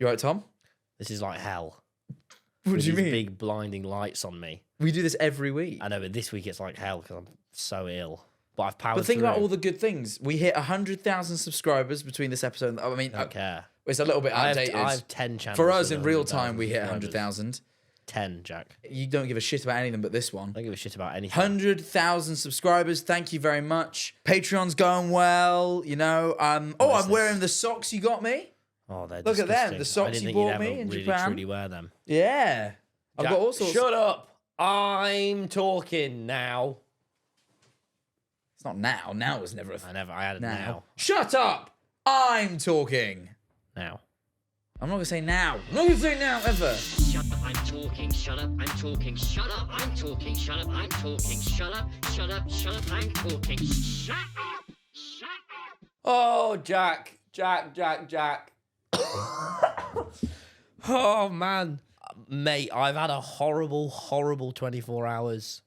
You right, Tom? This is like hell. What With do you these mean? big blinding lights on me. We do this every week. I know, but this week it's like hell because I'm so ill. But I've powered But think through. about all the good things. We hit 100,000 subscribers between this episode. I mean, I don't care. it's a little bit outdated. I have 10 channels. For us, with in real 100,000 time, we hit subscribers. 100,000. 10, Jack. You don't give a shit about anything but this one. I don't give a shit about anything. 100,000 subscribers. Thank you very much. Patreon's going well. You know. I'm wearing the socks you got me. Oh, they're Look at them, disgusting. the socks I didn't you think bought you'd me ever in really Japan. truly wear them. Yeah. I've Jack, got all sorts. Shut up. I'm talking now. It's not now. Now was never a thing. I had it now. Shut up. I'm talking. Now. I'm not going to say now. I'm not going to say now ever. Shut up, I'm talking, shut up, I'm talking, shut up, I'm talking, shut up, I'm talking, shut up, shut up, shut up, I'm talking, shut up, shut up. Oh, Jack. Oh, man. Mate, I've had a horrible, horrible 24 hours.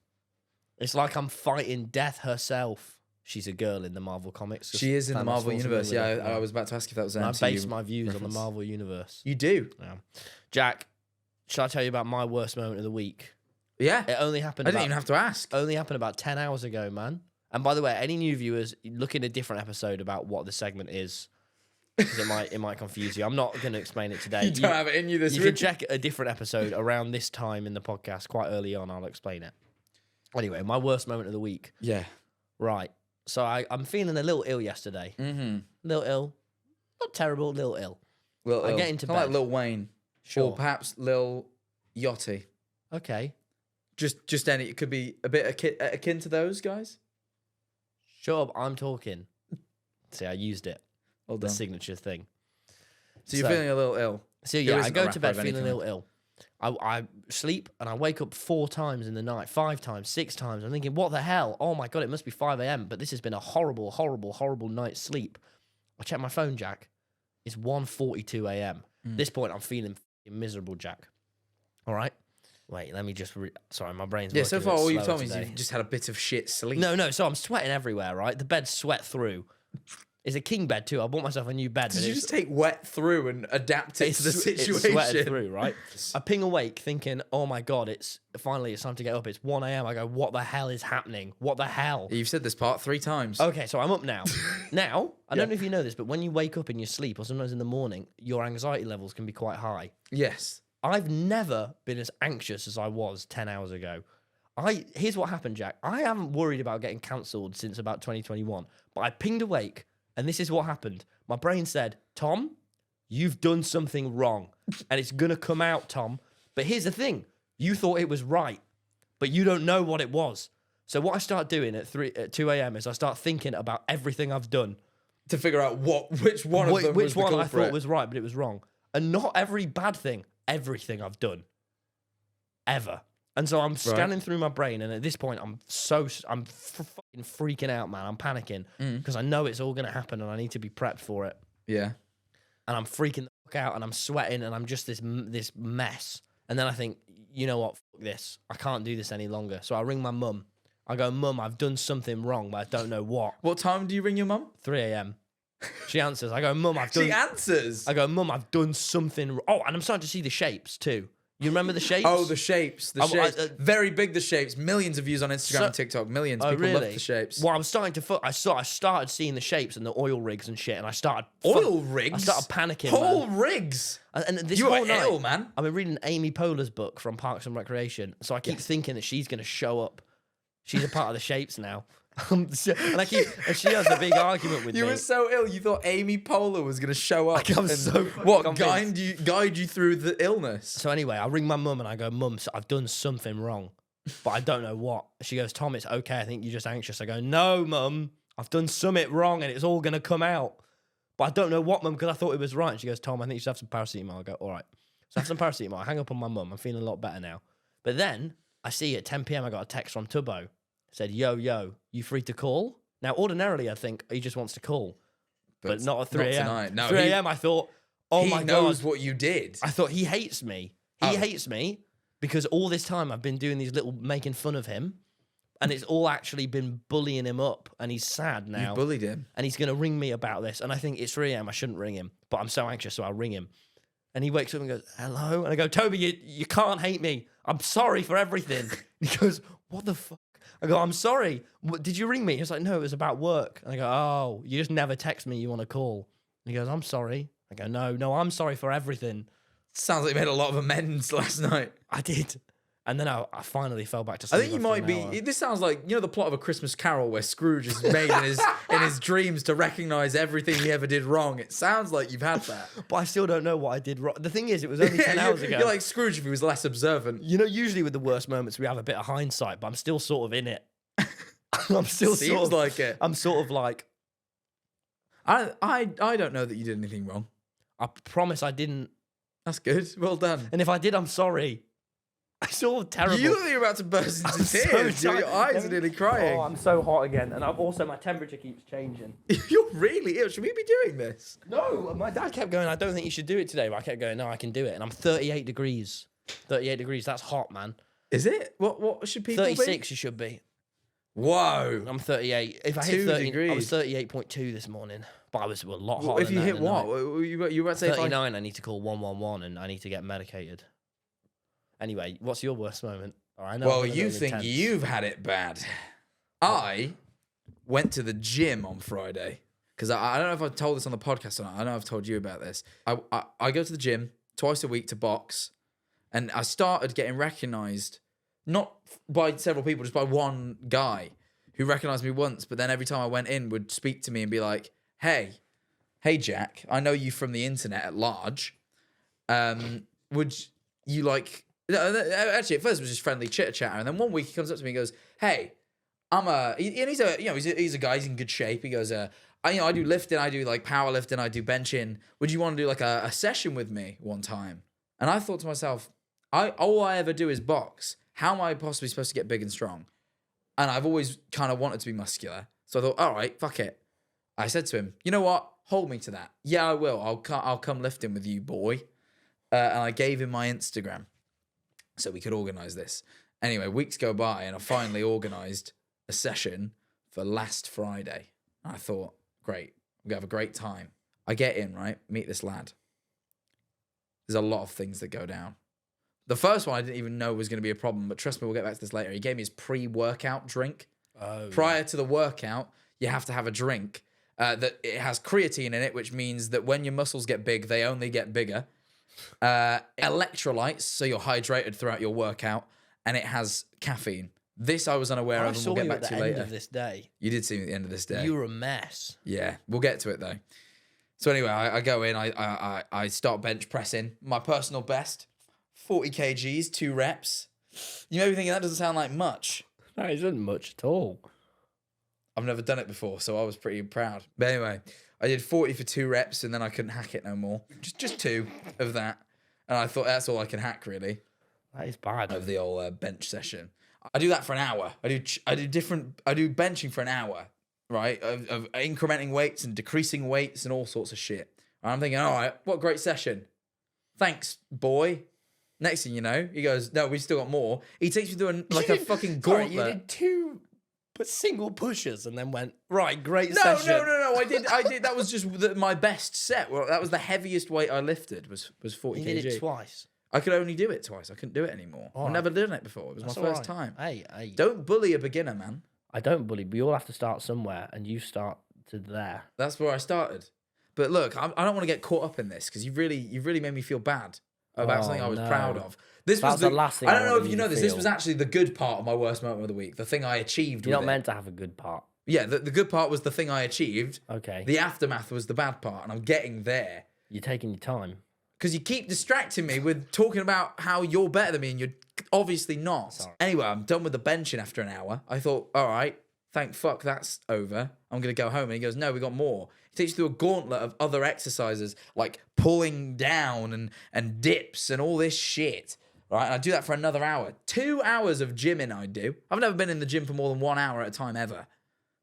It's like I'm fighting death herself. She's a girl in the Marvel comics. She is in the Marvel universe. Yeah, I was about to ask if that was an I MCU base my views on reference. the Marvel universe. You do? Yeah. Jack, shall I tell you about my worst moment of the week? Yeah. It only happened I didn't even have to ask. only happened about 10 hours ago, man. And by the way, any new viewers, look in a different episode about what the segment is. Because it might confuse you. I'm not going to explain it today. You don't have it in you this You week. can check a different episode around this time in the podcast, quite early on. I'll explain it. Anyway, my worst moment of the week. Yeah. Right. So I'm feeling a little ill yesterday. Mm-hmm. Little ill. Not terrible, little ill. Lil I Il. get into Kinda like bed. Lil Wayne. Sure. Or perhaps Lil Yachty. Okay. Just any. It could be a bit akin to those guys. Shut up, I'm talking. See, I used it. Well The done. signature thing. So you're feeling a little ill. So There yeah, I isn't a go to rapper bed of any feeling a kind. little ill. I sleep and I wake up 4 times in the night, 5 times, 6 times. I'm thinking, what the hell? Oh my God, it must be 5 a.m. But this has been a horrible, horrible, horrible night's sleep. I check my phone, Jack. It's 1:42 a.m. At this point, I'm feeling f***ing miserable, Jack. All right? Wait, let me just... Sorry, my brain's Yeah, working so a bit far all you've slower told me is today. you've just had a bit of shit sleep. No, so I'm sweating everywhere, right? The bed's sweat through. It's a king bed, too. I bought myself a new bed. Did but you it's- just take wet through and adapt it to the It's situation? sweated through, right? I ping awake thinking, oh my God, it's finally time to get up. It's 1 a.m. I go, what the hell is happening? What the hell? You've said this part 3 times. Okay, so I'm up now. Now, I don't know if you know this, but when you wake up in your sleep or sometimes in the morning, your anxiety levels can be quite high. Yes. I've never been as anxious as I was 10 hours ago. Here's what happened, Jack. I haven't worried about getting cancelled since about 2021, but I pinged awake, and this is what happened. My brain said, Tom, you've done something wrong, and it's going to come out, Tom. But here's the thing. You thought it was right, but you don't know what it was. So what I start doing at 2 a.m. is I start thinking about everything I've done. To figure out which one of them was Which the one I culprit. thought was right, but it was wrong. And not every bad thing, everything I've done. Ever. And so I'm scanning through my brain, and at this point, I'm fucking freaking out, man. I'm panicking because I know it's all going to happen, and I need to be prepped for it. Yeah. And I'm freaking the fuck out, and I'm sweating, and I'm just this mess. And then I think, you know what? Fuck this. I can't do this any longer. So I ring my mum. I go, Mum, I've done something wrong, but I don't know what. What time do you ring your mum? 3 a.m. She answers. I go, Mum, I've done. She answers. I go, Mum, I've done something. Oh, and I'm starting to see the shapes too. You remember the shapes? Oh, the shapes. The I- shapes. Very big, the shapes. Millions of views on Instagram So- and TikTok. Millions. Oh, People really? love the shapes. Well, I'm starting to. I started seeing the shapes and the oil rigs and shit, and I started Oil rigs? I started panicking. Whole man. rigs. And this You whole are night, ill, man. I've been reading Amy Poehler's book from Parks and Recreation, so I keep thinking that she's going to show up. She's a part of the shapes now. and she has a big argument with You me. were so ill, you thought Amy Poehler was going to show up. I'm and so what convinced. guide you through the illness? So anyway, I ring my mum and I go, Mum, so I've done something wrong, but I don't know what. She goes, Tom, it's okay. I think you're just anxious. I go, no, Mum, I've done something wrong and it's all going to come out. But I don't know what, Mum, because I thought it was right. And she goes, Tom, I think you should have some paracetamol. I go, all right. So I have some paracetamol. I hang up on my mum. I'm feeling a lot better now. But then I see at 10 p.m. I got a text from Tubbo. Said, yo, you free to call? Now, ordinarily, I think he just wants to call. But not at 3 a.m. tonight. No, 3 a.m. I thought, oh my he God. knows what you did. I thought he hates me. He hates me because all this time I've been doing these little making fun of him, and it's all actually been bullying him up, and he's sad now. You bullied him. And he's going to ring me about this, and I think it's 3 a.m. I shouldn't ring him, but I'm so anxious, so I'll ring him. And he wakes up and goes, hello? And I go, Toby, you can't hate me. I'm sorry for everything. And he goes, what the fuck? I go, I'm sorry. Did you ring me? He's like, no, it was about work. And I go, oh, you just never text me you want to call. And he goes, I'm sorry. I go, no, I'm sorry for everything. Sounds like you made a lot of amends last night. I did. And then I finally fell back to I sleep. think you after might an be. hour. This sounds like the plot of A Christmas Carol, where Scrooge is made in his dreams to recognise everything he ever did wrong. It sounds like you've had that. But I still don't know what I did wrong. The thing is, it was only 10 hours ago. You're like Scrooge if he was less observant. You know, usually with the worst moments, we have a bit of hindsight, but I'm still sort of in it. I'm still Seems sort of like it. I'm sort of like, I don't know that you did anything wrong. I promise I didn't. That's good. Well done. And if I did, I'm sorry. I sort of terrible. You look like you're about to burst into I'm so tears. Your tired. eyes are nearly crying. Oh, I'm so hot again, and I've also my temperature keeps changing. You're really ill. Should we be doing this? No, my dad kept going, I don't think you should do it today, but I kept going, no, I can do it. And I'm 38 degrees. 38 degrees, that's hot, man. Is it? What should people 36 be? you should be. Whoa. I'm 38. If I 2 hit 30, degrees. I was 38.2 this morning, but I was a lot hotter. If you hit what? You were about to say 39, I need to call 111 and I need to get medicated. Anyway, what's your worst moment? Oh, I know. Well, I've been a you little think intense. you've had it bad. I went to the gym on Friday because I don't know if I've told this on the podcast or not. I know I've told you about this. I go to the gym twice a week to box, and I started getting recognised, not by several people, just by one guy who recognised me once, but then every time I went in would speak to me and be like, hey Jack, I know you from the internet at large. Would you like... No, actually, at first it was just friendly chitter-chatter, and then one week he comes up to me and goes, hey, he's a guy, he's in good shape. He goes, I do lifting, I do like powerlifting, I do benching. Would you want to do like a session with me one time? And I thought to myself, all I ever do is box. How am I possibly supposed to get big and strong? And I've always kind of wanted to be muscular. So I thought, all right, fuck it. I said to him, you know what? Hold me to that. Yeah, I will. I'll come lifting with you, boy. And I gave him my Instagram so we could organise this. Anyway, weeks go by and I finally organised a session for last Friday. And I thought, great, we're going to have a great time. I get in, right? Meet this lad. There's a lot of things that go down. The first one I didn't even know was going to be a problem, but trust me, we'll get back to this later. He gave me his pre-workout drink. Oh, Prior to the workout, you have to have a drink that it has creatine in it, which means that when your muscles get big, they only get bigger. Electrolytes, so you're hydrated throughout your workout, and it has caffeine. This I was unaware I of, and saw we'll get you back at the to you end later. of this day. You did see me at the end of this day. You were a mess. Yeah, we'll get to it though. So anyway, I go in, I start bench pressing my personal best, 40 kgs, 2 reps. You may be thinking that doesn't sound like much. That isn't much at all. I've never done it before, so I was pretty proud. But anyway, I did 40 for 2 reps, and then I couldn't hack it no more. Just 2 of that, and I thought that's all I can hack really That is bad. of the old bench session. I do that for an hour. I do benching for an hour, right? Of incrementing weights and decreasing weights and all sorts of shit. And I'm thinking, all right, what a great session. Thanks, boy. Next thing you know, he goes, no, we still got more. He takes me through a fucking Sorry, gauntlet. you did 2 but single pushes and then went, right, great No, session. no. I did. That was just my best set. Well, that was the heaviest weight I lifted was 40 You kg. did it twice. I could only do it twice. I couldn't do it anymore. I've right. never done it before. It was That's my all first right. time. Hey. Don't bully a beginner, man. I don't bully. We all have to start somewhere, and you start to there. That's where I started. But look, I don't want to get caught up in this because you've really made me feel bad about something I was proud of. This That's was the last thing I I don't know wanted if you you know to this. This feel. was actually the good part of my worst moment of the week. The thing I achieved. You're with not it. meant to have a good part. Yeah, the good part was the thing I achieved. Okay. The aftermath was the bad part, and I'm getting there. You're taking your time. Because you keep distracting me with talking about how you're better than me, and you're obviously not. Sorry. Anyway, I'm done with the benching after an hour. I thought, all right, thank fuck that's over. I'm going to go home. And he goes, no, we got more. He takes you through a gauntlet of other exercises, like pulling down and dips and all this shit. Right? And I do that for another hour. 2 hours of gymming I do. I've never been in the gym for more than 1 hour at a time ever.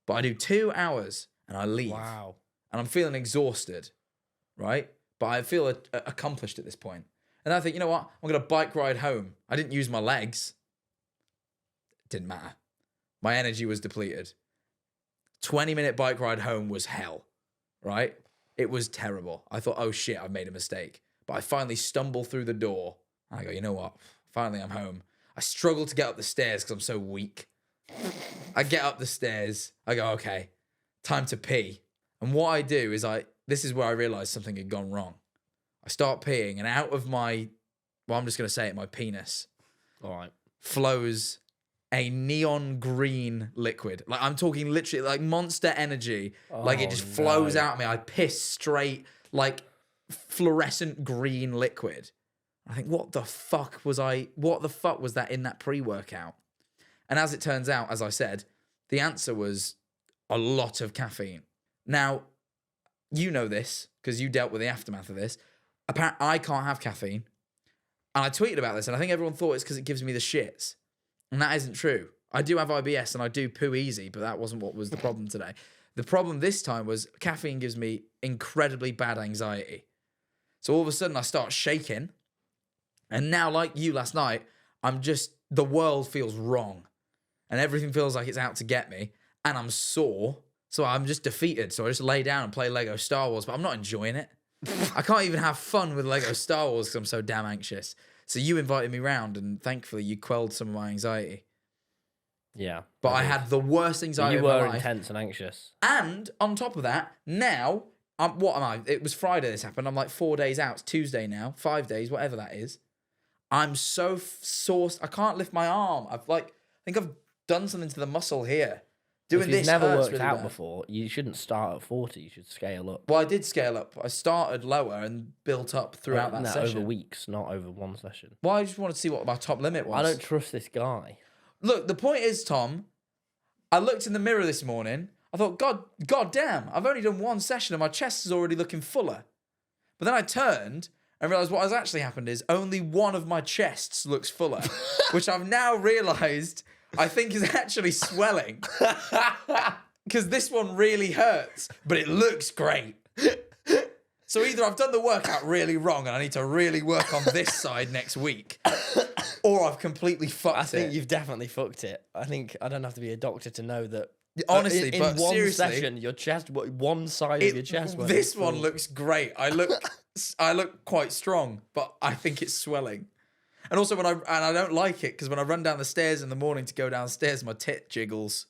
But I do 2 hours and I leave. Wow. And I'm feeling exhausted, right? But I feel accomplished at this point. And I think, you know what? I'm going to bike ride home. I didn't use my legs. Didn't matter. My energy was depleted. 20-minute bike ride home was hell, right? It was terrible. I thought, oh shit, I've made a mistake. But I finally stumble through the door. And I go, you know what? Finally, I'm home. I struggle to get up the stairs because I'm so weak. I get up the stairs. I go, okay, time to pee. And what I do is this is where I realized something had gone wrong. I start peeing, and out of my, well, I'm just going to say it, my penis. All right. Flows a neon green liquid. Like, I'm talking literally like Monster Energy. Like, it just flows out of me. I piss straight, like, fluorescent green liquid. I think, what the fuck was that in that pre-workout? And as it turns out, as I said, the answer was a lot of caffeine. Now, you know this because you dealt with the aftermath of this. Apparently, I can't have caffeine. And I tweeted about this, and I think everyone thought it's because it gives me the shits. And that isn't true. I do have IBS, and I do poo easy, but that wasn't what was the problem today. The problem this time was caffeine gives me incredibly bad anxiety. So all of a sudden, I start shaking. And now, like you last night, the world feels wrong. And everything feels like it's out to get me. And I'm sore. So I'm just defeated. So I just lay down and play Lego Star Wars, but I'm not enjoying it. I can't even have fun with Lego Star Wars because I'm so damn anxious. So you invited me round, and thankfully you quelled some of my anxiety. Yeah. But I had the worst anxiety You of my were life. intense and anxious. And on top of that, now, what am I? It was Friday this happened. I'm like 4 days out. It's Tuesday now. 5 days, whatever that is. I'm so sore. I can't lift my arm. I think I've done something to the muscle here. Doing If you've this never hurts worked really out bad. before, you shouldn't start at 40. You should scale up. Well, I did scale up. I started lower and built up throughout that session. Over weeks, not over one session. Well, I just wanted to see what my top limit was. I don't trust this guy. Look, the point is, Tom, I looked in the mirror this morning. I thought, God damn, I've only done one session and my chest is already looking fuller. But then I turned and realised what has actually happened is only one of my chests looks fuller, which I've now realised I think is actually swelling. Because this one really hurts, but it looks great. So either I've done the workout really wrong and I need to really work on this side next week, or I've completely fucked it. I think you've definitely fucked it. I think I don't have to be a doctor to know that. Honestly, in but one seriously, session, your chest, one side of your chest. This one looks great. I look quite strong, but I think it's swelling. And also, I don't like it because when I run down the stairs in the morning to go downstairs, my tit jiggles.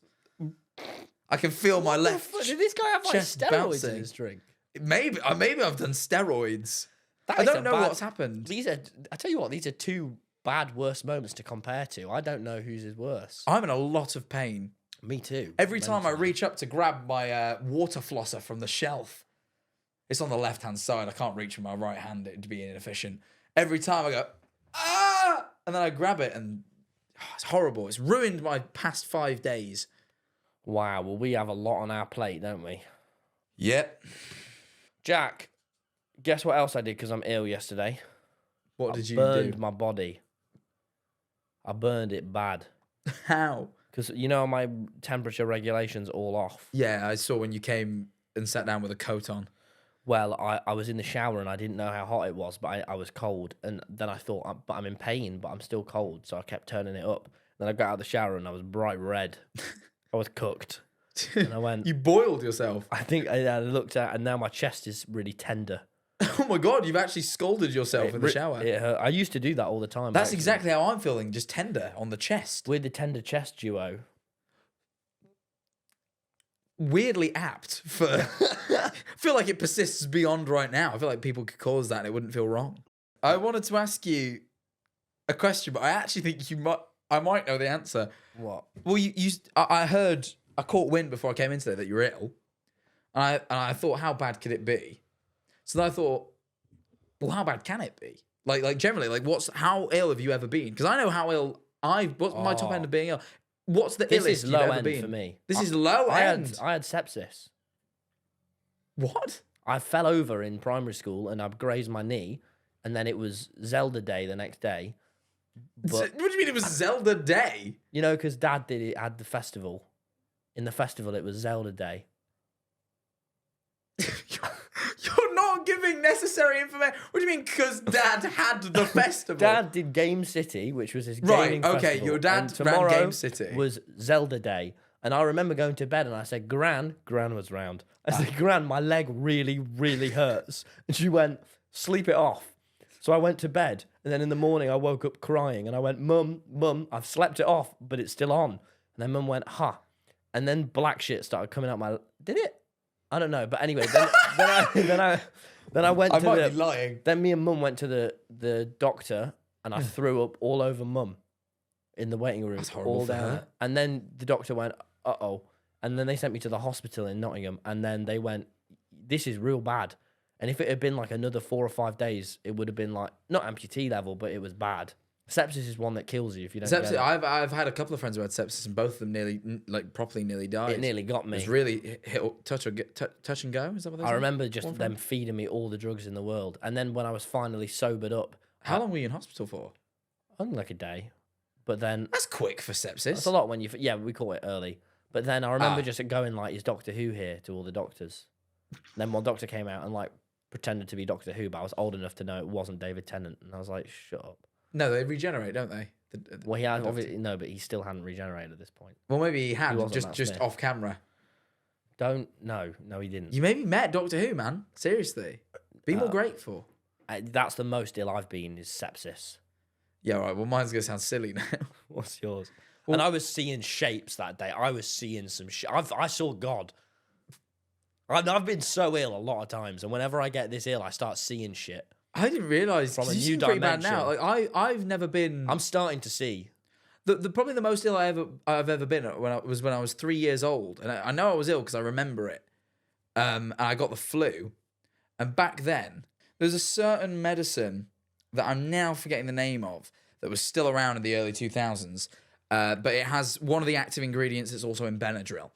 I can feel my left. Did this guy have like chest steroids bouncing. in his drink? Maybe I've done steroids. That I is don't know what's happened. I tell you what, these are two bad worst moments to compare to. I don't know whose is worse. I'm in a lot of pain. Me too. Every time I reach up to grab my water flosser from the shelf, it's on the left-hand side. I can't reach with my right hand. It'd be inefficient. Every time I go, ah! And then I grab it and it's horrible. It's ruined my past 5 days. Wow, well, we have a lot on our plate, don't we? Yep. Jack, guess what else I did because I'm ill yesterday? What did you burned do? my body. I burned it bad. How? Because, my temperature regulation's all off. Yeah, I saw when you came and sat down with a coat on. Well, I was in the shower and I didn't know how hot it was, but I was cold. And then I thought, but I'm in pain, but I'm still cold. So I kept turning it up. Then I got out of the shower and I was bright red. I was cooked. And I went... You boiled yourself? I think I looked at, and now my chest is really tender. Oh my God, you've actually scalded yourself in the shower. It hurt. I used to do that all the time. That's exactly how I'm feeling, just tender on the chest. We're the tender chest duo. Weirdly apt for... I feel like it persists beyond right now. I feel like people could cause that and it wouldn't feel wrong. I wanted to ask you a question, but I actually think I might know the answer. What? Well, I caught wind before I came in today that you were ill. And I thought, how bad could it be? So then I thought, well, how bad can it be? Like generally, how ill have you ever been? Because I know how ill what's my top end of being ill? What's the This illest is you've low ever end been? for me. This is low end. I had sepsis. What? I fell over in primary school and I grazed my knee, and then it was Zelda Day the next day. But, What do you mean it was Zelda Day? because Dad had the festival. In the festival, it was Zelda Day. You're not giving necessary information. What do you mean? Because Dad had the festival. Dad did Game City, which was his Right, gaming okay, festival. your dad and ran tomorrow Game City. was Zelda Day. And I remember going to bed and I said, Gran was round. I said, Gran, my leg really, really hurts. And she went, sleep it off. So I went to bed, and then in the morning I woke up crying, and I went, Mum, I've slept it off, but it's still on. And then Mum went, huh. And then black shit started coming out my... Did it? I don't know. But anyway, then I went I to might the... be lying. Then me and Mum went to the doctor, and I threw up all over Mum in the waiting room. That's horrible all for down her. there. And then the doctor went, uh-oh. And then they sent me to the hospital in Nottingham, and then they went, this is real bad. And if it had been like another 4 or 5 days, it would have been like, not amputee level, but it was bad. Sepsis is one that kills you if you don't get Sepsis. it. I've had a couple of friends who had sepsis, and both of them properly nearly died. It nearly got It me. was really touch and go. Is that what they I say? remember just them feeding me all the drugs in the world. And then when I was finally sobered up, How long were you in hospital for? only like a day. But then That's quick for sepsis. that's a lot when yeah, we call it early. But then I remember just going like, is Doctor Who here to all the doctors? Then one doctor came out and like pretended to be Doctor Who, but I was old enough to know it wasn't David Tennant. And I was like, shut up. No, they regenerate, don't they? Well, he had obviously no, but he still hadn't regenerated at this point. Well, maybe he had, wasn't Matt just Smith. off camera. No, he didn't. You maybe met Doctor Who, man. Seriously. Be more grateful. That's the most ill I've been is sepsis. Yeah, all right. Well, mine's going to sound silly now. What's yours? And I was seeing shapes that day. I was seeing some shit. I saw God. I've been so ill a lot of times, and whenever I get this ill, I start seeing shit. I didn't realise. From a You new seem pretty bad now. dimension. Like I've never been. I'm starting to see. The probably the most ill I've ever been when I was 3 years old, and I know I was ill because I remember it. And I got the flu, and back then there's a certain medicine that I'm now forgetting the name of that was still around in the early 2000s, but it has one of the active ingredients that's also in Benadryl.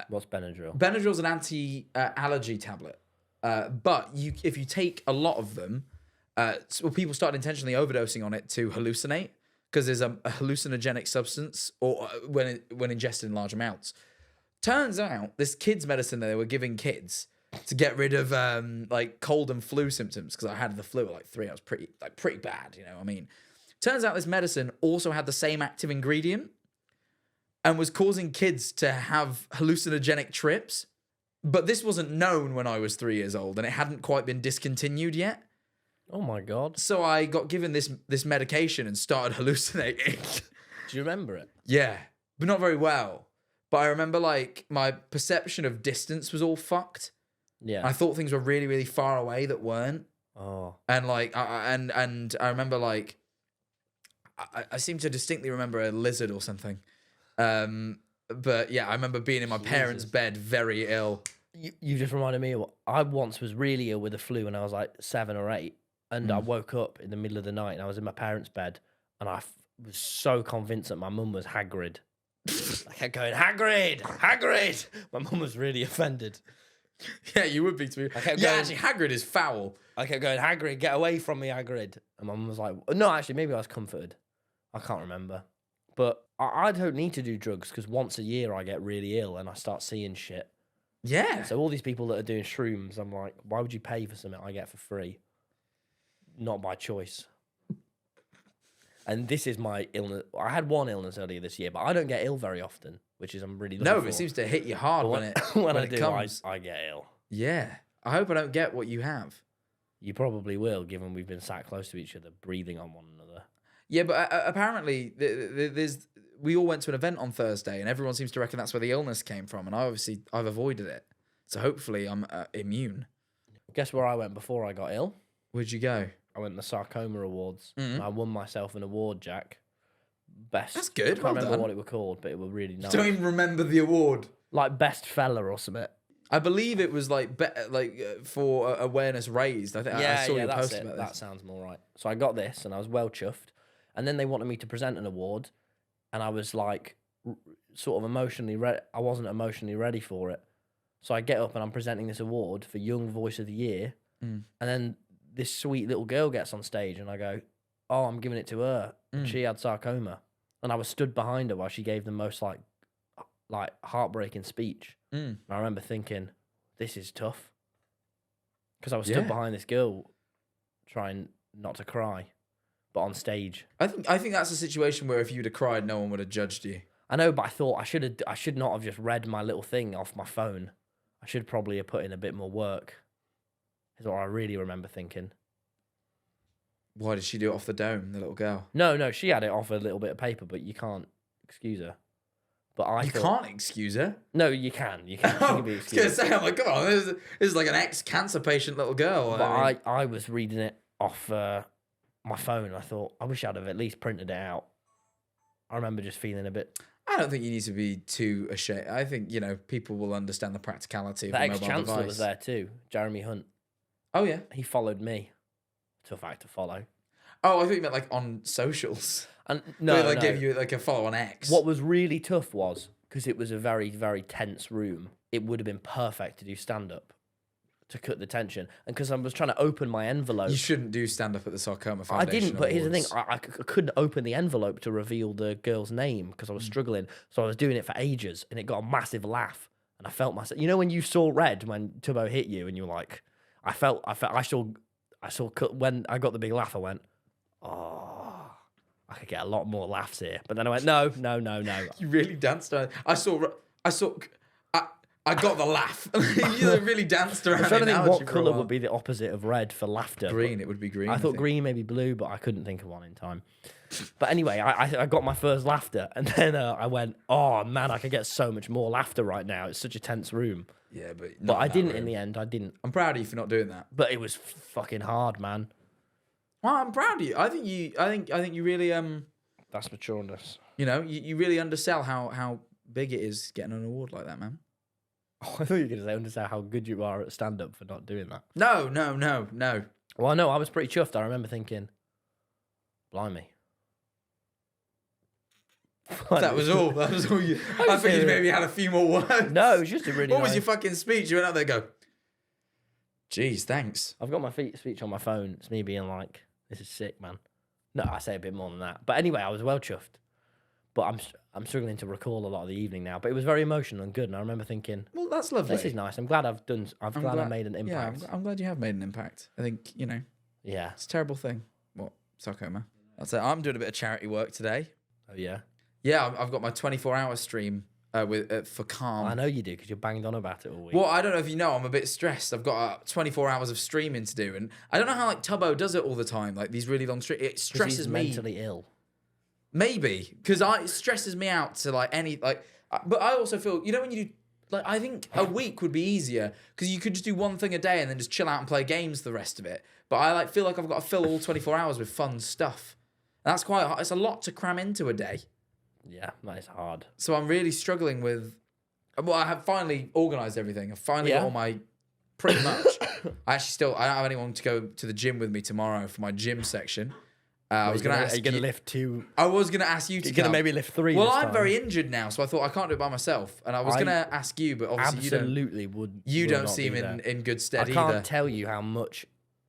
What's Benadryl? Benadryl's an anti-allergy tablet, but if you take a lot of them, people start intentionally overdosing on it to hallucinate because there's a hallucinogenic substance or when ingested in large amounts. Turns out this kids' medicine that they were giving kids to get rid of like cold and flu symptoms because I had the flu at like 3. I was pretty bad, you know what I mean? Turns out this medicine also had the same active ingredient and was causing kids to have hallucinogenic trips. But this wasn't known when I was 3 years old and it hadn't quite been discontinued yet. Oh my God. So I got given this medication and started hallucinating. Do you remember it? Yeah, but not very well. But I remember like my perception of distance was all fucked. Yeah. I thought things were really, really far away that weren't. Oh. And like, and I remember like, I seem to distinctly remember a lizard or something. But yeah, I remember being in my parents' bed, very ill. You just reminded me. I once was really ill with the flu when I was like 7 or 8, and I woke up in the middle of the night and I was in my parents' bed, and I was so convinced that my mum was Hagrid. I kept going, Hagrid, Hagrid. My mum was really offended. Yeah, you would be to me. I kept Yeah, going- actually, Hagrid is foul. I kept going, Hagrid, get away from me, Hagrid. And my mum was like, no, actually, maybe I was comforted. I can't remember. But I don't need to do drugs because once a year I get really ill and I start seeing shit. Yeah. So all these people that are doing shrooms, I'm like, why would you pay for something I get for free? Not by choice. And this is my illness. I had one illness earlier this year, but I don't get ill very often, which is I'm really looking No, for. but it seems to hit you hard But when it when I it do, comes. I get ill. Yeah. I hope I don't get what you have. You probably will, given we've been sat close to each other, breathing on one another. Yeah, but apparently we all went to an event on Thursday, and everyone seems to reckon that's where the illness came from, and I've avoided it. So hopefully I'm immune. Guess where I went before I got ill? Where'd you go? I went to the Sarcoma Awards. And I won myself an award, Jack. Best. That's good, I can't well remember done. what it was called, but it was really nice. Don't even remember the award. Like best fella or something. I believe it was like for awareness raised. I think I saw you that's post it. about That this. sounds more right. So I got this, and I was well chuffed. And then they wanted me to present an award, and I was like, sort of emotionally ready. I wasn't emotionally ready for it. So I get up and I'm presenting this award for Young Voice of the Year, and then this sweet little girl gets on stage, and I go, "Oh, I'm giving it to her." And she had sarcoma, and I was stood behind her while she gave the most like heartbreaking speech. And I remember thinking, "This is tough," because I was stood Yeah. behind this girl, trying not to cry, but on stage. I think that's a situation where if you'd have cried, no one would have judged you. I know, but I thought I should not have just read my little thing off my phone. I should probably have put in a bit more work. Is what I really remember thinking. Why did she do it off the dome, the little girl? No, she had it off a little bit of paper, but you can't excuse her. But I You thought, can't excuse her. No, you can. You can. She Oh, can be I was going to excused. say, I'm like, come on, this is like an ex-cancer patient little girl. But I mean, I was reading it off my phone. I thought, I wish I'd have at least printed it out. I remember just feeling a bit... I don't think you need to be too ashamed. I think, people will understand the practicality of The the mobile ex-chancellor device. was there too, Jeremy Hunt. Oh, yeah. He followed me. Tough act to follow. Oh, I thought you meant like on socials. And No, no, they no. gave you like a follow on X. What was really tough was, because it was a very, very tense room, it would have been perfect to do stand-up to cut the tension. And because I was trying to open my envelope... You shouldn't do stand up at the Sarcoma I Foundation. didn't, but here's the thing. Awards. I couldn't open the envelope to reveal the girl's name because I was struggling. So I was doing it for ages, and it got a massive laugh. And I felt myself... You know when you saw red when Tubbo hit you, and you're like... I saw when I got the big laugh, I went, oh, I could get a lot more laughs here. But then I went, no. You really danced around. I got the laugh. You really danced around. I'm trying to think analogy what for a colour while. would be the opposite of red for laughter. Green. It would be green. I thought think. green, maybe blue, but I couldn't think of one in time. But anyway, I got my first laughter, and then I went, oh man, I could get so much more laughter right now. It's such a tense room. Yeah, but But I didn't in the end. I didn't. I'm proud of you for not doing that. But it was fucking hard, man. Well, I'm proud of you. I think you really That's matureness. you really undersell how big it is getting an award like that, man. Oh, I thought you were going to say understand how good you are at stand-up for not doing that. No. Well, no, I was pretty chuffed. I remember thinking, blimey. That was all. That was all you. I think you maybe had a few more words. No, it was just a really What was nice- your fucking speech? You went out there and go, geez, thanks. I've got my speech on my phone. It's me being like, this is sick, man. No, I say a bit more than that. But anyway, I was well chuffed. But I'm struggling to recall a lot of the evening now. But it was very emotional and good. And I remember thinking, Well, that's lovely. this is nice. I'm glad I made an impact. Yeah, I'm glad you have made an impact. I think, Yeah. it's a terrible thing. What? Sarcoma. That's it. I'm doing a bit of charity work today. Oh, yeah. Yeah, I've got my 24-hour stream for Calm. I know you do because you're banged on about it all week. Well, I don't know if you know, I'm a bit stressed. I've got 24 hours of streaming to do, and I don't know how Tubbo does it all the time, like these really long streams. It 'Cause stresses he's me. mentally ill. Maybe because it stresses me out to but I also feel when you do I think a week would be easier because you could just do one thing a day and then just chill out and play games the rest of it. But I feel like I've got to fill all 24 hours with fun stuff. And that's quite hard. It's a lot to cram into a day. Yeah, that is hard. So I'm really struggling with. Well, I have finally organised everything. I've finally got all my. Pretty much. I don't have anyone to go to the gym with me tomorrow for my gym section. I was going to ask Are you going to lift two? I was going to ask you to You're going to come. maybe lift three. Well, this I'm time. very injured now, so I thought I can't do it by myself. And I was I going to ask you, but obviously absolutely would. you will don't not seem be there. in good stead I can't either. tell you how much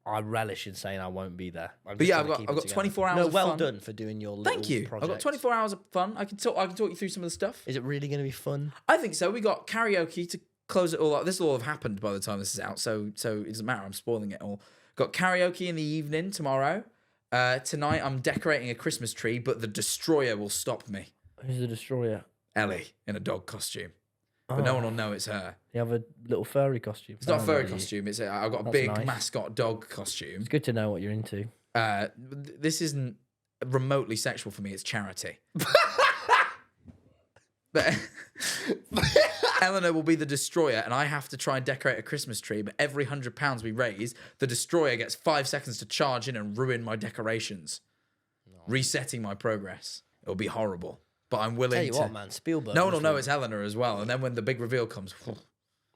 I relish in saying I won't be there. But yeah, I've got 24 hours No, of well fun. done for doing your little Thank you. project. I've got 24 hours of fun. I can talk you through some of the stuff. Is it really going to be fun? I think so. We got karaoke to close it all up. This will all have happened by the time this is out, so it doesn't matter. I'm spoiling it all. Got karaoke in the evening tomorrow. Tonight I'm decorating a Christmas tree, but the destroyer will stop me. Who's the destroyer? Ellie in a dog costume, but no one will know it's her. You have a little furry costume. It's not a furry costume. I've got a That's big nice. mascot dog costume. It's good to know what you're into. This isn't remotely sexual for me. It's charity. But Eleanor will be the destroyer, and I have to try and decorate a Christmas tree. But every £100 we raise, the destroyer gets 5 seconds to charge in and ruin my decorations, resetting my progress. It'll be horrible. But I'm willing Tell you to. what, man, Spielberg. No one will must know be- it's Eleanor as well. And then when the big reveal comes,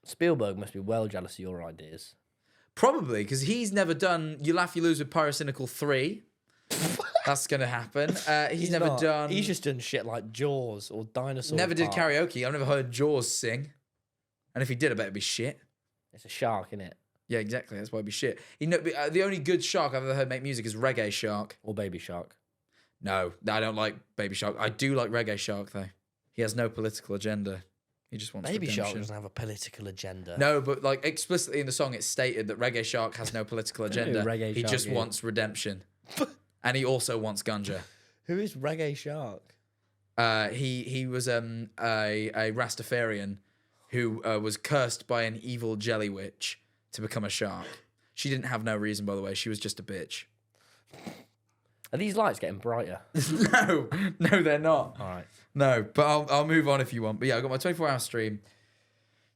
Spielberg must be well jealous of your ideas. probably because he's never done You Laugh, You Lose with Pyrocynical 3. That's going to happen. He's never not. done. He's just done shit like Jaws or Dinosaur Never did Park. karaoke. I've never heard Jaws sing. And if he did, I bet it'd be shit. It's a shark, isn't it? Yeah, exactly. That's why it'd be shit. The only good shark I've ever heard make music is Reggae Shark. Or Baby Shark. No, I don't like Baby Shark. I do like Reggae Shark, though. He has no political agenda. He just wants Baby Shark redemption. doesn't have a political agenda. No, but like explicitly in the song, it's stated that Reggae Shark has no political agenda. Reggae He Shark just is. wants redemption. And he also wants ganja. Who is Reggae Shark? He was a Rastafarian who was cursed by an evil jelly witch to become a shark. She didn't have no reason, by the way. She was just a bitch. Are these lights getting brighter? No, they're not. All right. No, but I'll move on if you want. But yeah, I got my 24-hour stream.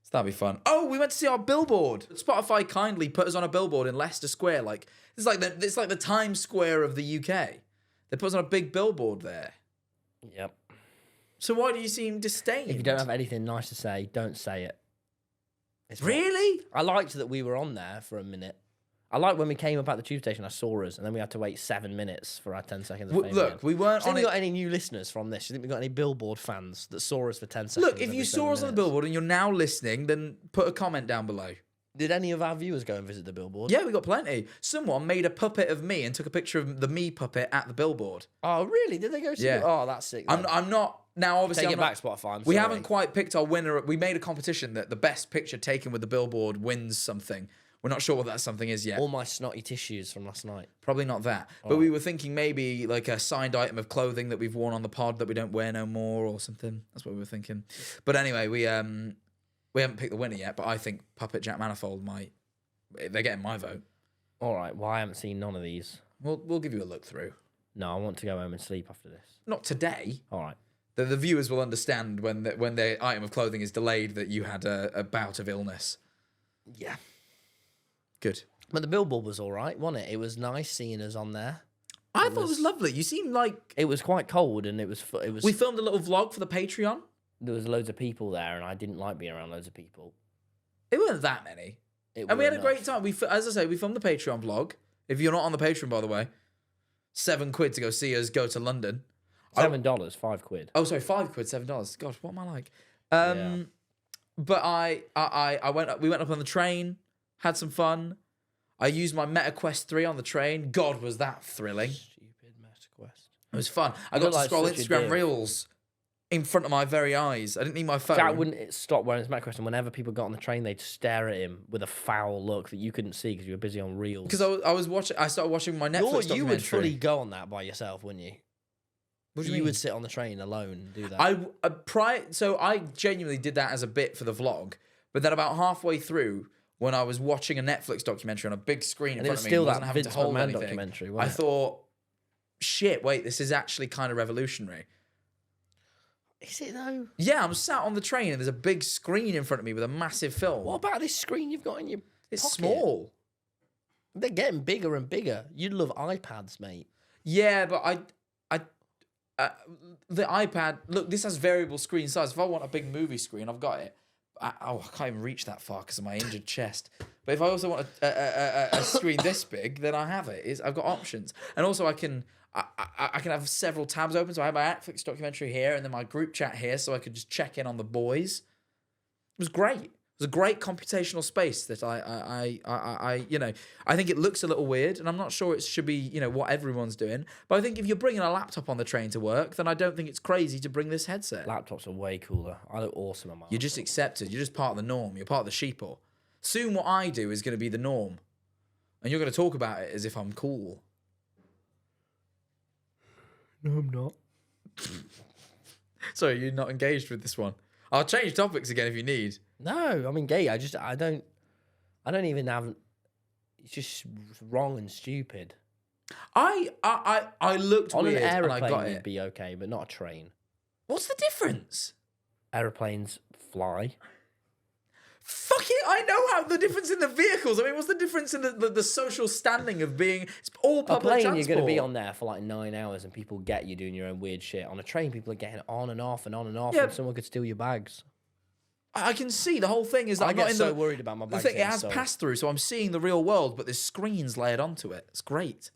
So that'll be fun. Oh, we went to see our billboard. Spotify kindly put us on a billboard in Leicester Square. Like it's like the Times Square of the UK. They put us on a big billboard there. Yep. So why do you seem disdained? If you don't have anything nice to say, don't say it. It's Really? I liked that we were on there for a minute. I liked when we came up at the tube station, I saw us, and then we had to wait 7 minutes for our 10 seconds of fame. Look, again. we weren't Do you on think we it. got any new listeners from this? Do you think we got any billboard fans that saw us for 10 seconds? Look, if every you 7 saw us on the minutes? billboard and you're now listening, then put a comment down below. Did any of our viewers go and visit the billboard? Yeah, we got plenty. Someone made a puppet of me and took a picture of the me puppet at the billboard. Oh, really? Did they go see Yeah. it? Oh, that's sick. I'm not now. Obviously, Take I'm it not, back, Spotify. I'm we sorry. haven't quite picked our winner. We made a competition that the best picture taken with the billboard wins something. We're not sure what that something is yet. All my snotty tissues from last night. Probably not that. But we were thinking maybe like a signed item of clothing that we've worn on the pod that we don't wear no more or something. That's what we were thinking. But anyway, we haven't picked the winner yet. But I think Puppet Jack Manifold might. They're getting my vote. All right. Well, I haven't seen none of these. We'll give you a look through. No, I want to go home and sleep after this. Not today. All right. The viewers will understand when their item of clothing is delayed that you had a bout of illness. Yeah. Good. But the billboard was all right, wasn't it? It was nice seeing us on there. I thought it was lovely. You seem like It was quite cold, and it was. we filmed a little vlog for the Patreon. There was loads of people there, and I didn't like being around loads of people. It weren't that many. And we had a great time. As I say, we filmed the Patreon vlog. If you're not on the Patreon, by the way, £7 to go see us go to London. $7, £5. Oh, sorry, £5, $7. God, what am I like? Yeah. But we went up on the train, had some fun. I used my Meta Quest 3 on the train. God, was that thrilling. Stupid Meta Quest. It was fun. I You got look to like scroll such a Instagram div. Reels in front of my very eyes. I didn't need my phone. Jack wouldn't stop wearing his Meta Quest, and whenever people got on the train, they'd stare at him with a foul look that you couldn't see because you were busy on Reels. Because I started watching my Netflix documentary. You would fully go on that by yourself, wouldn't you? What do You you mean? would sit on the train alone and do that. So I genuinely did that as a bit for the vlog, but then about halfway through, when I was watching a Netflix documentary on a big screen in And it front was of me, still and that wasn't having Vince to hold McMahon anything, documentary, I wasn't it? thought, shit, wait, this is actually kind of revolutionary. Is it though? Yeah, I'm sat on the train and there's a big screen in front of me with a massive film. What about this screen you've got in your It's pocket? small. They're getting bigger and bigger. You'd love iPads, mate. Yeah, but the iPad, look, this has variable screen size. If I want a big movie screen, I've got it. I can't even reach that far because of my injured chest. But if I also want a screen this big, then I have it. I've got options. And also I can have several tabs open. So I have my Netflix documentary here and then my group chat here so I could just check in on the boys. It was great. It was a great computational space that I think it looks a little weird and I'm not sure it should be, what everyone's doing. But I think if you're bringing a laptop on the train to work, then I don't think it's crazy to bring this headset. Laptops are way cooler. I look awesome on my You're just accepted. You're just part of the norm. You're part of the sheeple. Soon what I do is going to be the norm. And you're going to talk about it as if I'm cool. No, I'm not. Sorry, you're not engaged with this one. I'll change topics again if you need. No, I'm engaged. I don't even have. It's just wrong and stupid. I looked On weird an and I aeroplane, got you'd it. be okay, but not a train. What's the difference? Aeroplanes fly. Fuck it, I know how the difference in the vehicles. I mean, what's the difference in the social standing of being? It's all A public plane, transport. you're going to be on there for like 9 hours, and people get you doing your own weird shit. On a train, people are getting on and off and on and off, Yeah. and someone could steal your bags. I can see the whole thing is that I I'm not get in so the worried about my the bags. thing. It getting has stolen. pass through, so I'm seeing the real world, but there's screens layered onto it. It's great.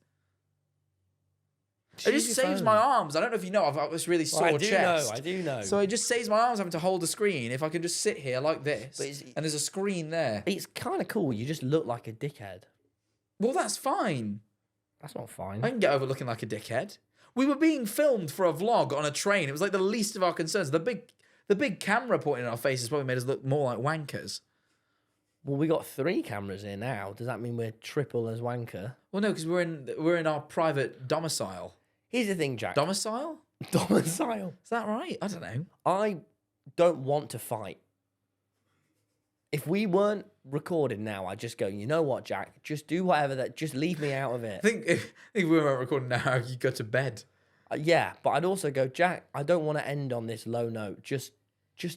It Use just your saves phone. my arms. I don't know if you know, I've got this really sore I do chest. know. I do know. So it just saves my arms having to hold a screen if I can just sit here like this, But it's- and there's a screen there. It's kind of cool. You just look like a dickhead. Well, that's fine. That's not fine. I can get over looking like a dickhead. We were being filmed for a vlog on a train. It was like the least of our concerns. The big camera pointing in our faces probably made us look more like wankers. Well, we got 3 cameras here now. Does that mean we're triple as wanker? Well, no, because we're in our private domicile. Here's the thing, Jack. Domicile? Domicile. Is that right? I don't know. I don't want to fight. If we weren't recording now, I'd just go, you know what, Jack? Just do whatever just leave me out of it. I think if we weren't recording now, you go to bed. Yeah, but I'd also go, Jack, I don't want to end on this low note. Just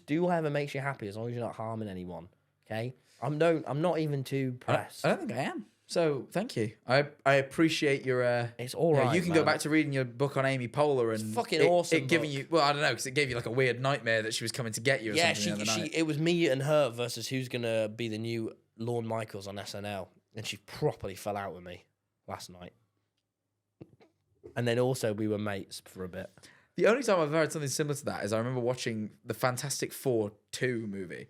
do whatever makes you happy as long as you're not harming anyone. Okay? I'm not even too pressed. I don't think I am. So thank you. I appreciate your. It's all right. You can go back to reading your book on Amy Poehler and fucking awesome It giving book. you. Well, I don't know because it gave you like a weird nightmare that she was coming to get you. Or Yeah, something the other night. it was me and her versus who's gonna be the new Lorne Michaels on SNL, and she properly fell out with me last night. And then also we were mates for a bit. The only time I've heard something similar to that is I remember watching the Fantastic Four 2 movie,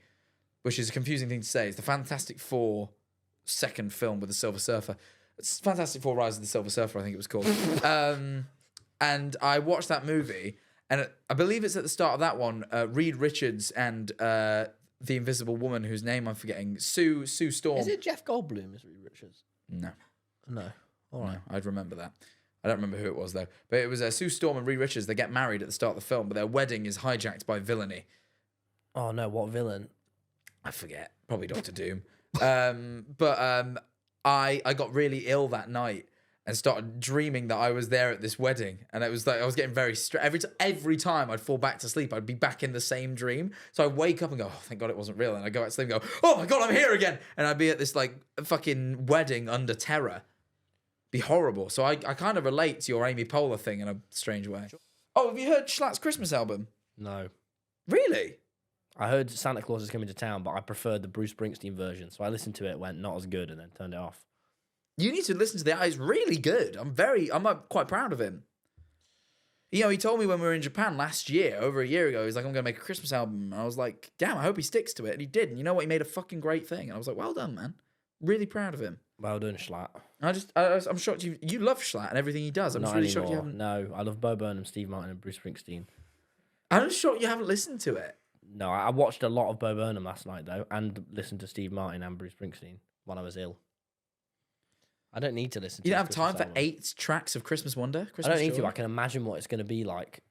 which is a confusing thing to say. It's the Fantastic Four second film with the Silver Surfer. It's Fantastic Four Rise of the Silver Surfer, I think it was called. And I watched that movie, and I believe it's at the start of that one, Reed Richards and the Invisible Woman, whose name I'm forgetting, Sue Storm. Is it Jeff Goldblum? Is Reed Richards? No. No. All right. No, I'd remember that. I don't remember who it was, though. But it was Sue Storm and Reed Richards. They get married at the start of the film, but their wedding is hijacked by villainy. Oh no, what villain? I forget. Probably Doctor Doom. But I got really ill that night and started dreaming that I was there at this wedding. And it was like I was getting very stressed. Every time I'd fall back to sleep, I'd be back in the same dream. So I'd wake up and go, oh, thank God it wasn't real. And I'd go back to sleep and go, oh my God, I'm here again. And I'd be at this like fucking wedding under terror. Be horrible. So I kind of relate to your Amy Poehler thing in a strange way. Oh, have you heard Schlatt's Christmas album? No. Really? I heard Santa Claus is coming to town, but I preferred the Bruce Springsteen version. So I listened to it, went not as good, and then turned it off. You need to listen to that. It's really good. I'm quite proud of him. You know, he told me when we were in Japan last year, over a year ago, he's like, I'm going to make a Christmas album. And I was like, damn, I hope he sticks to it. And he did. And you know what? He made a fucking great thing. And I was like, well done, man. Really proud of him. Well done, Schlatt. I'm shocked you love Schlatt and everything he does. I'm Not just really anymore. shocked you haven't. No, I love Bo Burnham, Steve Martin, and Bruce Springsteen. I'm just shocked you haven't listened to it. No, I watched a lot of Bo Burnham last night, though, and listened to Steve Martin and Bruce Springsteen when I was ill. I don't need to listen to You don't his have time Christmas for album. 8 tracks of Christmas Wonder? I Christmas don't need Joy? to. I can imagine what it's going to be like.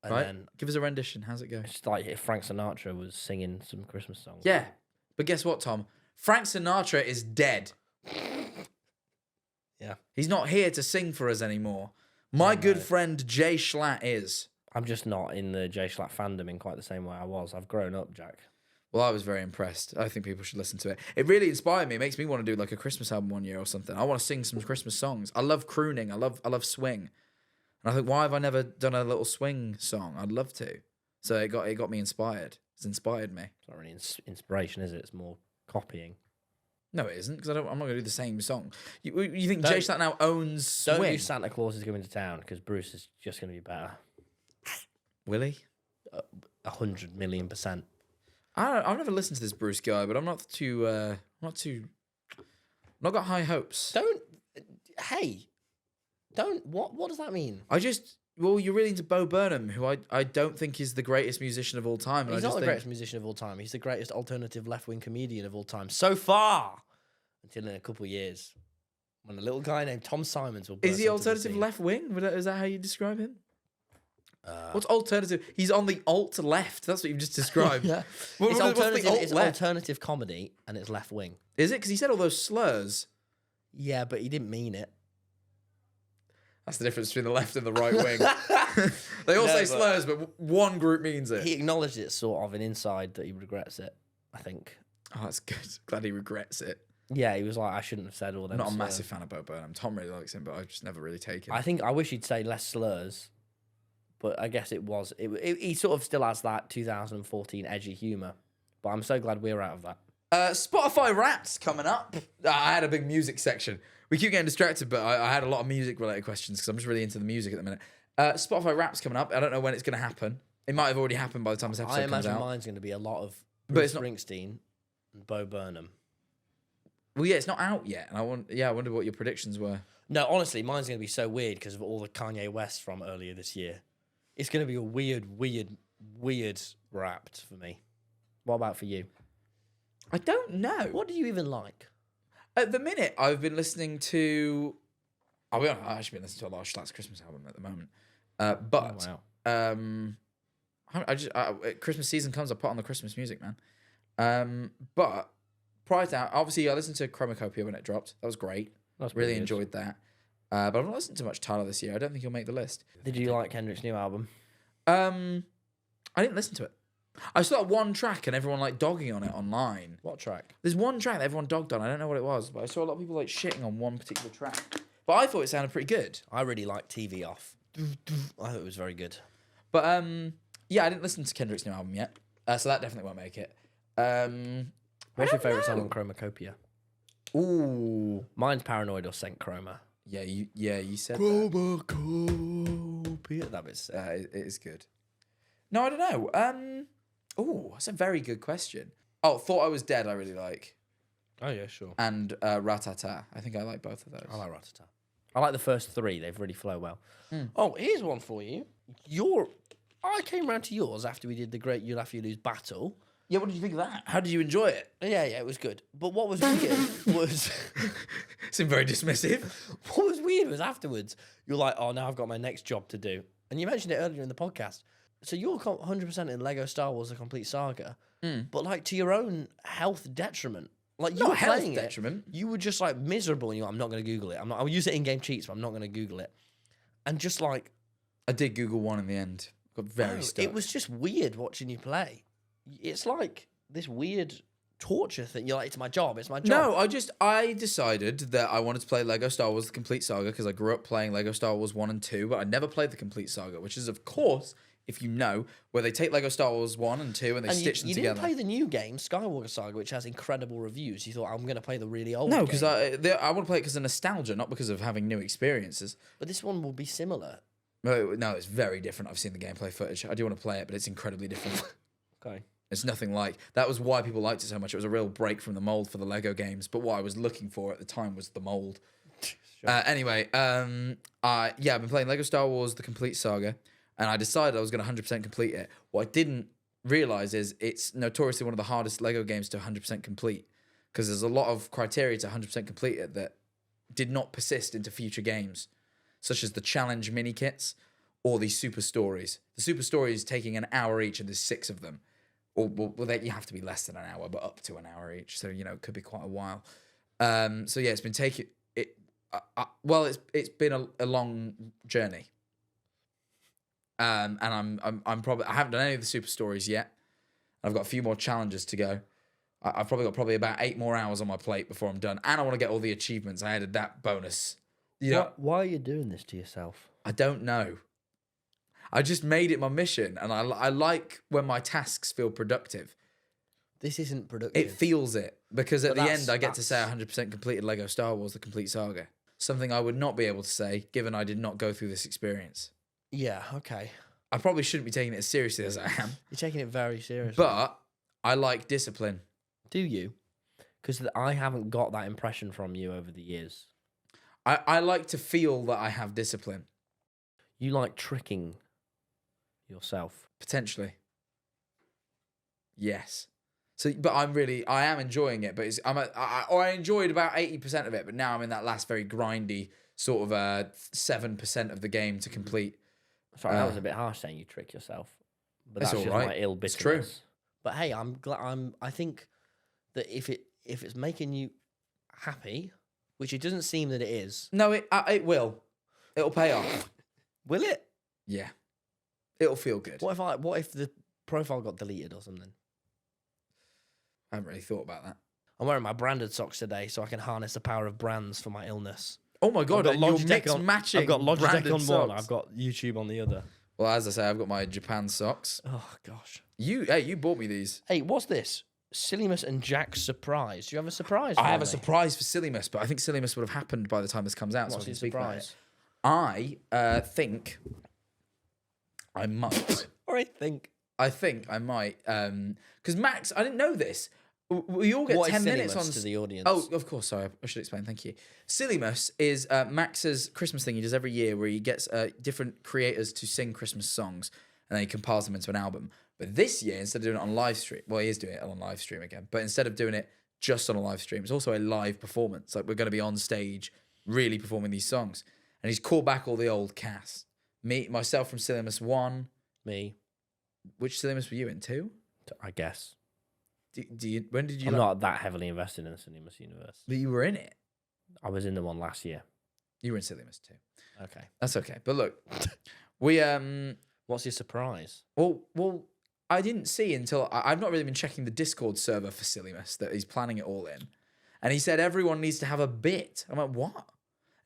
And Right? then Give us a rendition. How's it go? it's like if Frank Sinatra was singing some Christmas songs. Yeah. But guess what, Tom? Frank Sinatra is dead. Yeah. He's not here to sing for us anymore. My good friend Jay Schlatt is. I'm just not in the Jay Schlatt fandom in quite the same way I was. I've grown up, Jack. Well, I was very impressed. I think people should listen to it. It really inspired me. It makes me want to do like a Christmas album one year or something. I want to sing some Christmas songs. I love crooning. I love swing. And I think, why have I never done a little swing song? I'd love to. So it got me inspired. It's inspired me. It's not really inspiration, is it? It's more copying. No, it isn't, because I'm not going to do the same song. You think Don't- Jay Schlatt now owns swing? Don't do Santa Claus is coming to town because Bruce is just going to be better. Will he? 100 million%. I've never listened to this Bruce guy, but I'm not not got high hopes. What does that mean? You're really into Bo Burnham, who I don't think is the greatest musician of all time. And He's I not just the think, greatest musician of all time. He's the greatest alternative left-wing comedian of all time so far. Until in a couple of years, when a little guy named Tom Simons will. Is he burst onto the alternative scene. left wing? Is that how you describe him? What's alternative? He's on the alt left. That's what you've just described. Yeah, What's the alt it's left? alternative comedy and it's left-wing. Is it? Because he said all those slurs. Yeah, but he didn't mean it. That's the difference between the left and the right wing. They all No, say but- slurs, but one group means it. He acknowledged it sort of, and inside that he regrets it. I think. Oh, that's good. Glad he regrets it. Yeah, he was like, I shouldn't have said all them. I'm not a slurs. massive fan of Bo Burnham. Tom really likes him, but I just never really take him. I wish he'd say less slurs, but I guess he sort of still has that 2014 edgy humour. But I'm so glad we're out of that. Spotify Wrapped coming up. I had a big music section. We keep getting distracted, but I had a lot of music-related questions because I'm just really into the music at the minute. Spotify Wrapped's coming up. I don't know when it's going to happen. It might have already happened by the time this episode I comes imagine out. mine's going to be a lot of But Bruce it's not- Springsteen and Bo Burnham. Well, yeah, it's not out yet, and I wonder what your predictions were. No, honestly, mine's going to be so weird because of all the Kanye West from earlier this year. It's going to be a weird Wrapped for me. What about for you? I don't know. What do you even like? At the minute, I've been listening to. I'll be honest, I've actually been listening to a lot of Schlatt's Christmas album at the moment. But Oh, wow. Christmas season comes, I put on the Christmas music, man. But prior to that, obviously, I listened to Chromacopia when it dropped. That was great. That's Really pretty good. enjoyed that. But I've not listened to much Tyler this year. I don't think he'll make the list. Did you like Kendrick's new album? I didn't listen to it. I saw that one track and everyone like dogging on it online. What track? There's one track that everyone dogged on. I don't know what it was, but I saw a lot of people like shitting on one particular track. But I thought it sounded pretty good. I really liked TV Off. I thought it was very good. But yeah, I didn't listen to Kendrick's new album yet, so that definitely won't make it. What's your favourite song on Chromacopia? Ooh, Mine's Paranoid or Saint Chroma. yeah, you said that. Chromacopia. That was It is good. No, I don't know. Oh, that's a very good question. Oh, Thought I Was Dead, I really like. Oh yeah, sure. And Ratata. I think I like both of those. I like Ratata. I like the first three. They've really flow well. Oh, here's one for you. I came round to yours after we did the Great You Laugh You Lose battle. Yeah, what did you think of that? How did you enjoy it? Yeah, it was good. But what was weird was Seemed very dismissive. what was weird was afterwards you're like, oh, now I've got my next job to do, and you mentioned it earlier in the podcast. So you're 100% in Lego Star Wars: The Complete Saga, but like to your own health detriment. Like you Not were health playing detriment. it, you were just like miserable, and you're like, I'm not going to Google it. I'll use it in game cheats, but I'm not going to Google it. And just like I did Google one in the end. Got very stuck. it was just weird watching you play. It's like this weird torture thing. You're like, it's my job. It's my job. No, I decided that I wanted to play Lego Star Wars: The Complete Saga because I grew up playing Lego Star Wars 1 and 2, but I never played The Complete Saga, which is, of course, if you know, where they take Lego Star Wars 1 and 2 and they stitch them you together. didn't play the new game, Skywalker Saga, which has incredible reviews. You thought, I'm going to play the really old No, game. because I want to play it because of nostalgia, not because of having new experiences. But this one will be similar. No, it's very different. I've seen the gameplay footage. I do want to play it, but it's incredibly different. Okay. It's nothing like that. Was why people liked it so much. It was a real break from the mold for the Lego games. But what I was looking for at the time was the mold. Anyway, I've been playing Lego Star Wars: The Complete Saga, and I decided I was going to 100% complete it. What I didn't realize is it's notoriously one of the hardest Lego games to 100% complete because there's a lot of criteria to 100% complete it that did not persist into future games, such as the challenge mini kits or the super stories. The super stories taking an hour each, and there's 6 of them. Or you have to be less than an hour, but up to an hour each. So it could be quite a while. So yeah, it's been taking it. It's been a long journey. And I'm probably I haven't done any of the super stories yet. I've got a few more challenges to go. I've probably got about 8 more hours on my plate before I'm done, and I want to get all the achievements. I added that bonus. Why are you doing this to yourself? I don't know. I just made it my mission, and I like when my tasks feel productive. This isn't productive. It feels it, because at But the end I get to say 100% completed Lego Star Wars: The Complete Saga. Something I would not be able to say, given I did not go through this experience. Yeah, okay. I probably shouldn't be taking it as seriously as I am, You're taking it very seriously. but I like discipline. do you? Because I haven't got that impression from you over the years. I like to feel that I have discipline, You like tricking yourself. potentially. Yes. So, but I am enjoying it, but I enjoyed about 80% of it, but now I'm in that last very grindy sort of 7% of the game to complete. Sorry, that was a bit harsh saying you trick yourself. But It's that's all just right. my ill It's bitterness. true. But hey, I'm glad. I think that if it's making you happy, which it doesn't seem that it is, No, it will. It'll pay off. will it? Yeah. It'll feel good. What if the profile got deleted or something? I haven't really thought about that. I'm wearing my branded socks today, so I can harness the power of brands for my illness. Oh my god, I've got you're Logitech mixed on, matching. I've got Logitech branded on one. socks. I've got YouTube on the other. Well, as I say, I've got my Japan socks. Oh gosh. You bought me these. Hey, what's this? Sillymus and Jack's surprise. Do you have a surprise? I have a for me? surprise for Sillymus, but I think Sillymus would have happened by the time this comes out. What's so I can your speak about it. surprise? I think I might. I think. I might. Because Max, I didn't know this. We all get What is 10 minutes Sillymus on to the audience? Oh, of course. Sorry, I should explain. Thank you. Sillymus is Max's Christmas thing he does every year, where he gets different creators to sing Christmas songs, and then he compiles them into an album. But this year, instead of doing it on live stream, well, he is doing it on live stream again. But instead of doing it just on a live stream, it's also a live performance. Like, we're going to be on stage, really performing these songs. And he's called back all the old cast. Myself from Sillymus 1. Me, Which Sillymus were you in? 2? I guess. Do you? When did you? I'm not that heavily invested in the Cinemas universe. But you were in it. I was in the one last year. You were in Cinemas too. Okay. That's okay. But look, we What's your surprise? Well, I didn't see until I've not really been checking the Discord server for Cinemas that he's planning it all in, and he said everyone needs to have a bit. I'm like, what? And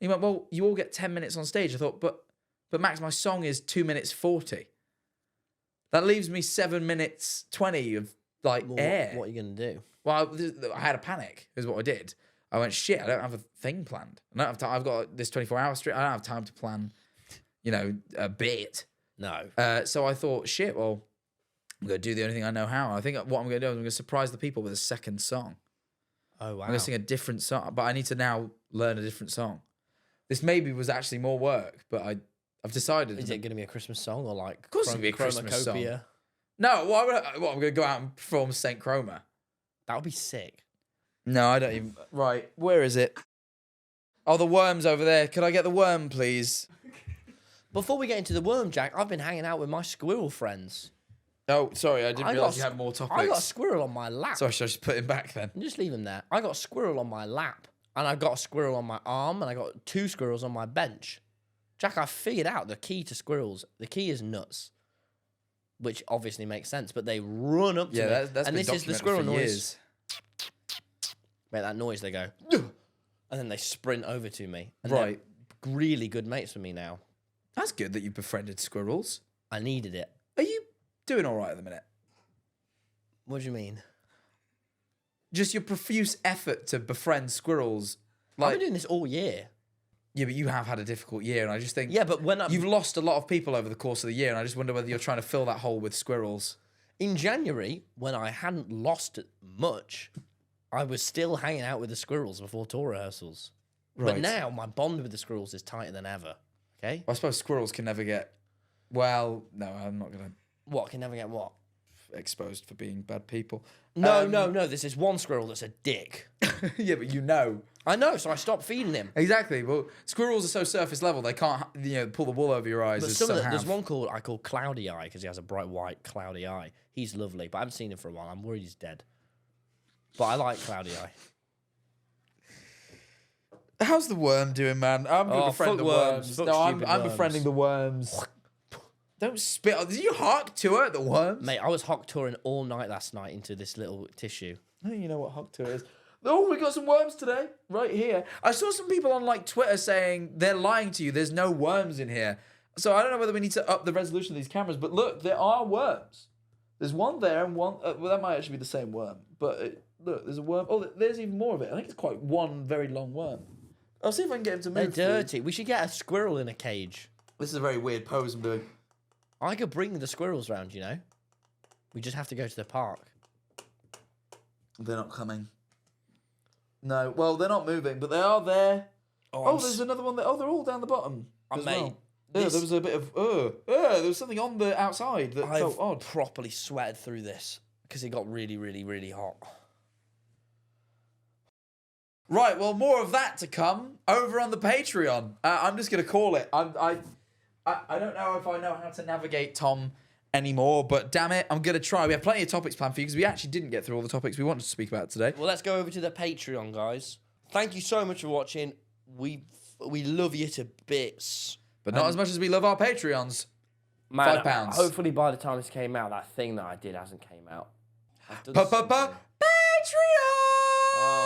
he went, well, you all get 10 minutes on stage. I thought, but Max, my song is 2 minutes 40. That leaves me 7 minutes 20 of like air. What are you gonna do? Well, I had a panic. Is what I did. I went, shit. I don't have a thing planned. I don't have time. I've got this 24-hour stream. I don't have time to plan, a bit. No. So I thought, shit. Well, I'm gonna do the only thing I know how. I think what I'm gonna do is I'm gonna surprise the people with a second song. Oh wow. I'm gonna sing a different song, but I need to now learn a different song. This maybe was actually more work, but I've decided. Is it gonna be a Christmas song or like? Of course, it's gonna be a Christmas song. Chromacopia? No, I'm gonna go out and perform Saint Chroma. That would be sick. No, I don't even. Right, where is it? Oh, the worm's over there. Could I get the worm, please? Before we get into the worm, Jack, I've been hanging out with my squirrel friends. Oh, sorry, I didn't I realise got you had more topics. I got a squirrel on my lap. Sorry, should I just put him back then? Just leave him there. I got a squirrel on my lap, and I got a squirrel on my arm, and I got 2 squirrels on my bench. Jack, I figured out the key to squirrels. The key is nuts, which obviously makes sense. But they run up to me, That's and been this is the documented squirrel for noise. years. Make that noise. They go, and then they sprint over to me. And Right. they're really good mates with me now. That's good that you befriended squirrels. I needed it. Are you doing all right at the minute? What do you mean? Just your profuse effort to befriend squirrels. I've Like, been doing this all year. yeah, but you have had a difficult year, and I just think Yeah, but when you've lost a lot of people over the course of the year, and I just wonder whether you're trying to fill that hole with squirrels. in January, when I hadn't lost much, I was still hanging out with the squirrels before tour rehearsals. Right. But now my bond with the squirrels is tighter than ever. Okay? I suppose squirrels can never get. Well, no, I'm not going What can never get what? to exposed for being bad people. No. There's this one squirrel that's a dick. Yeah, but you know. I know, so I stopped feeding him. Exactly. Well, squirrels are so surface level they can't, pull the wool over your eyes. But as some of some there's have. one I call Cloudy Eye because he has a bright white cloudy eye. He's lovely, but I haven't seen him for a while. I'm worried he's dead. But I like Cloudy Eye. How's the worm doing, man? I'm going to befriend fuck the worms. worms. Fuck No, stupid I'm worms. befriending the worms. Don't spit on. Did you hark to her, the worms? Mate, I was hock touring all night last night into this little tissue. I think you know what hog to is. Oh, we got some worms today, right here. I saw some people on like Twitter saying they're lying to you. There's no worms in here. So I don't know whether we need to up the resolution of these cameras, but look, there are worms. There's one there and one. Well, that might actually be the same worm. But look, there's a worm. Oh, there's even more of it. I think it's quite one very long worm. I'll see if I can get him to move. They're dirty. We should get a squirrel in a cage. This is a very weird pose I'm doing. I could bring the squirrels round, you know? We just have to go to the park. They're not coming. No, well, they're not moving, but they are there. Oh, there's another one there. Oh, they're all down the bottom. As mate, well. Yeah, there was a bit of there was something on the outside that I've felt odd. properly sweated through this because it got really, really, really hot. Right, well, more of that to come over on the Patreon. I'm just gonna call it. I don't know if I know how to navigate Tom anymore, but damn it, I'm gonna try. We have plenty of topics planned for you because we actually didn't get through all the topics we wanted to speak about today. Well, let's go over to the Patreon, guys. Thank you so much for watching. We love you to bits. But not as much as we love our Patreons. Man, £5. Hopefully by the time this came out, that thing that I did hasn't came out. Patreon!